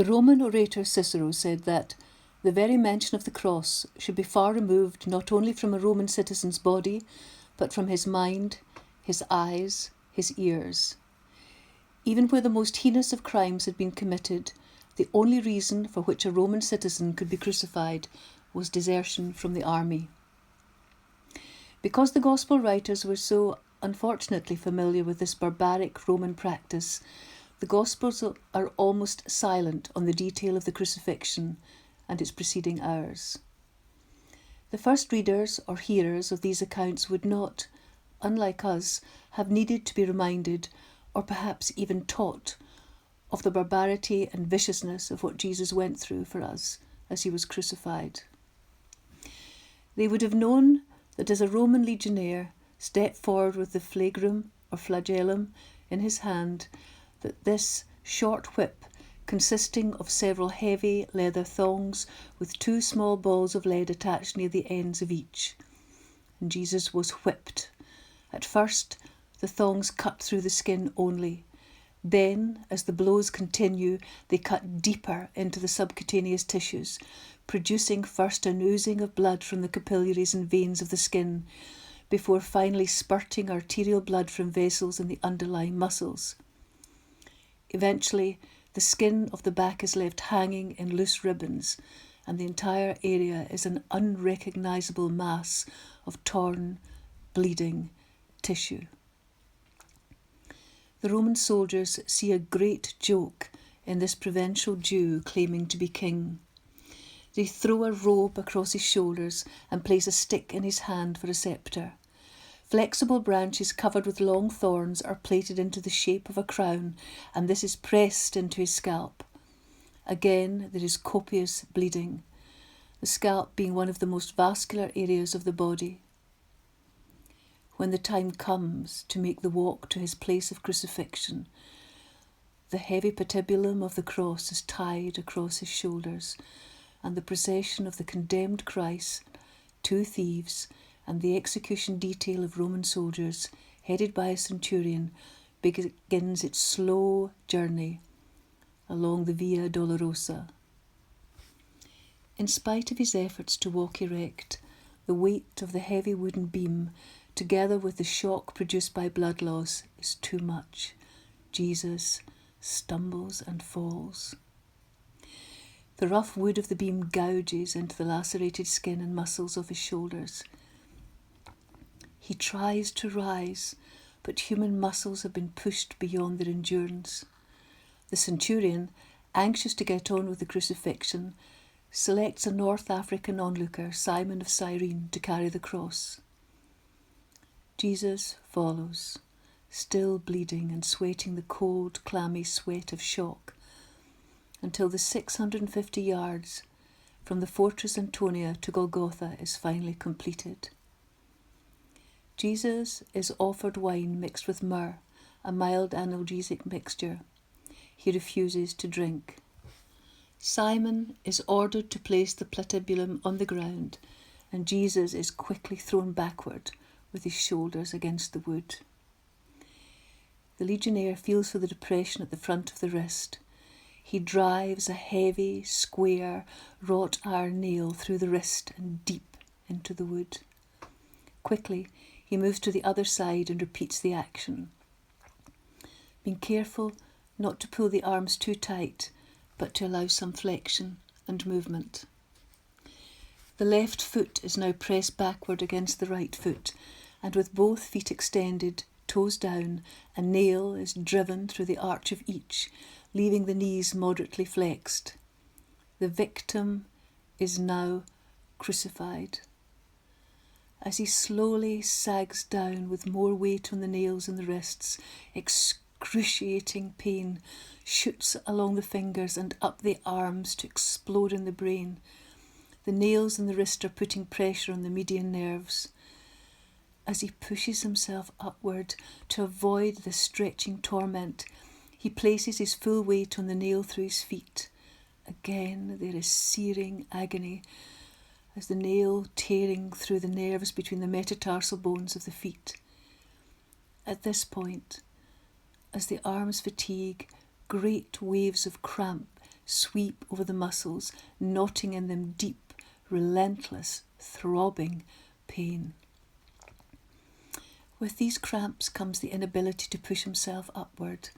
The Roman orator Cicero said that the very mention of the cross should be far removed not only from a Roman citizen's body, but from his mind, his eyes, his ears. Even where the most heinous of crimes had been committed, the only reason for which a Roman citizen could be crucified was desertion from the army. Because the Gospel writers were so unfortunately familiar with this barbaric Roman practice, the Gospels are almost silent on the detail of the crucifixion and its preceding hours. The first readers or hearers of these accounts would not, unlike us, have needed to be reminded, or perhaps even taught, of the barbarity and viciousness of what Jesus went through for us as he was crucified. They would have known that as a Roman legionnaire stepped forward with the flagrum or flagellum in his hand, that this short whip, consisting of several heavy leather thongs with two small balls of lead attached near the ends of each. And Jesus was whipped. At first, the thongs cut through the skin only. Then, as the blows continue, they cut deeper into the subcutaneous tissues, producing first an oozing of blood from the capillaries and veins of the skin, before finally spurting arterial blood from vessels in the underlying muscles. Eventually, the skin of the back is left hanging in loose ribbons, and the entire area is an unrecognisable mass of torn, bleeding tissue. The Roman soldiers see a great joke in this provincial Jew claiming to be king. They throw a robe across his shoulders and place a stick in his hand for a sceptre. Flexible branches covered with long thorns are plaited into the shape of a crown, and this is pressed into his scalp. Again, there is copious bleeding, the scalp being one of the most vascular areas of the body. When the time comes to make the walk to his place of crucifixion, the heavy patibulum of the cross is tied across his shoulders, and the procession of the condemned Christ, two thieves, and the execution detail of Roman soldiers, headed by a centurion, begins its slow journey along the Via Dolorosa. In spite of his efforts to walk erect, the weight of the heavy wooden beam, together with the shock produced by blood loss, is too much. Jesus stumbles and falls. The rough wood of the beam gouges into the lacerated skin and muscles of his shoulders. He tries to rise, but human muscles have been pushed beyond their endurance. The centurion, anxious to get on with the crucifixion, selects a North African onlooker, Simon of Cyrene, to carry the cross. Jesus follows, still bleeding and sweating the cold, clammy sweat of shock, until the 650 yards from the Fortress Antonia to Golgotha is finally completed. Jesus is offered wine mixed with myrrh, a mild analgesic mixture. He refuses to drink. Simon is ordered to place the patibulum on the ground, and Jesus is quickly thrown backward with his shoulders against the wood. The legionnaire feels for the depression at the front of the wrist. He drives a heavy, square, wrought iron nail through the wrist and deep into the wood. Quickly, he moves to the other side and repeats the action, being careful not to pull the arms too tight, but to allow some flexion and movement. The left foot is now pressed backward against the right foot, and with both feet extended, toes down, a nail is driven through the arch of each, leaving the knees moderately flexed. The victim is now crucified. As he slowly sags down with more weight on the nails in the wrists, excruciating pain shoots along the fingers and up the arms to explode in the brain. The nails in the wrist are putting pressure on the median nerves. As he pushes himself upward to avoid the stretching torment, he places his full weight on the nail through his feet. Again there is searing agony, as the nail tearing through the nerves between the metatarsal bones of the feet. At this point, as the arms fatigue, great waves of cramp sweep over the muscles, knotting in them deep, relentless, throbbing pain. With these cramps comes the inability to push himself upward.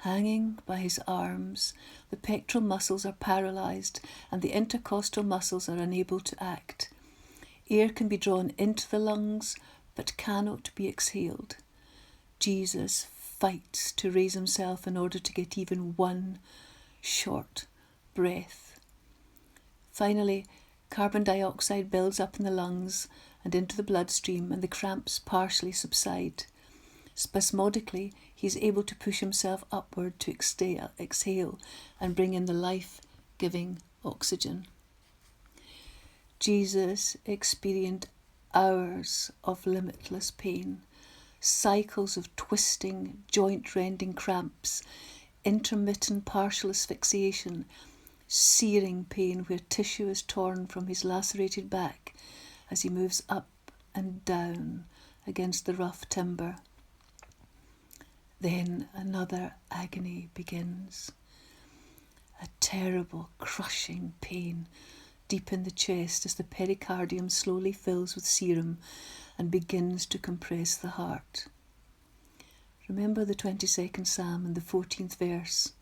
Hanging by his arms, the pectoral muscles are paralysed and the intercostal muscles are unable to act. Air can be drawn into the lungs but cannot be exhaled. Jesus fights to raise himself in order to get even one short breath. Finally, carbon dioxide builds up in the lungs and into the bloodstream, and the cramps partially subside. Spasmodically, he is able to push himself upward to exhale and bring in the life-giving oxygen. Jesus experienced hours of limitless pain, cycles of twisting, joint-rending cramps, intermittent partial asphyxiation, searing pain where tissue is torn from his lacerated back as he moves up and down against the rough timber. Then another agony begins. A terrible, crushing pain deep in the chest as the pericardium slowly fills with serum and begins to compress the heart. Remember the 22nd Psalm and the 14th verse.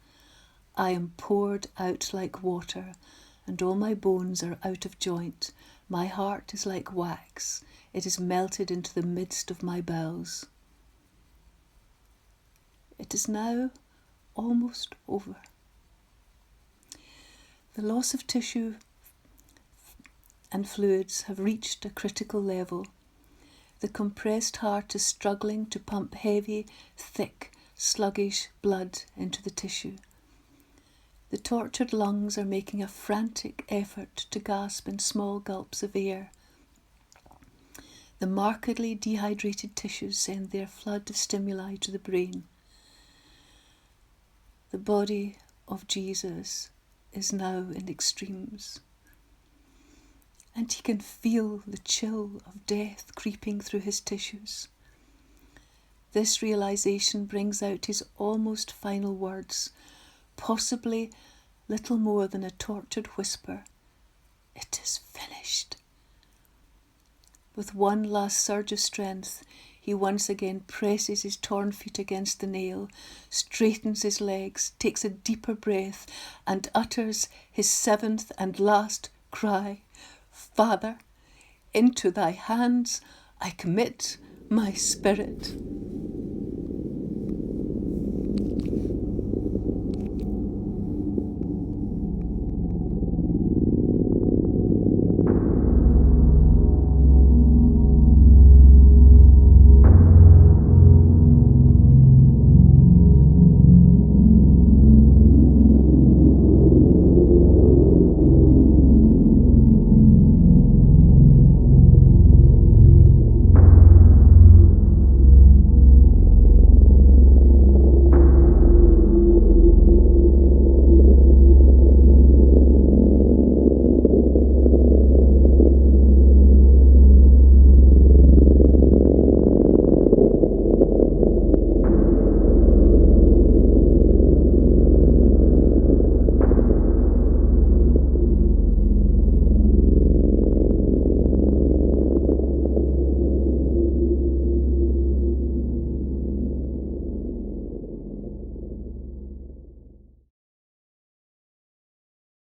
I am poured out like water, and all my bones are out of joint. My heart is like wax. It is melted into the midst of my bowels. It is now almost over. The loss of tissue and fluids have reached a critical level. The compressed heart is struggling to pump heavy, thick, sluggish blood into the tissue. The tortured lungs are making a frantic effort to gasp in small gulps of air. The markedly dehydrated tissues send their flood of stimuli to the brain. The body of Jesus is now in extremes, and he can feel the chill of death creeping through his tissues. This realization brings out his almost final words, possibly little more than a tortured whisper. It is finished. With one last surge of strength, he once again presses his torn feet against the nail, straightens his legs, takes a deeper breath, and utters his seventh and last cry, Father, into thy hands I commit my spirit.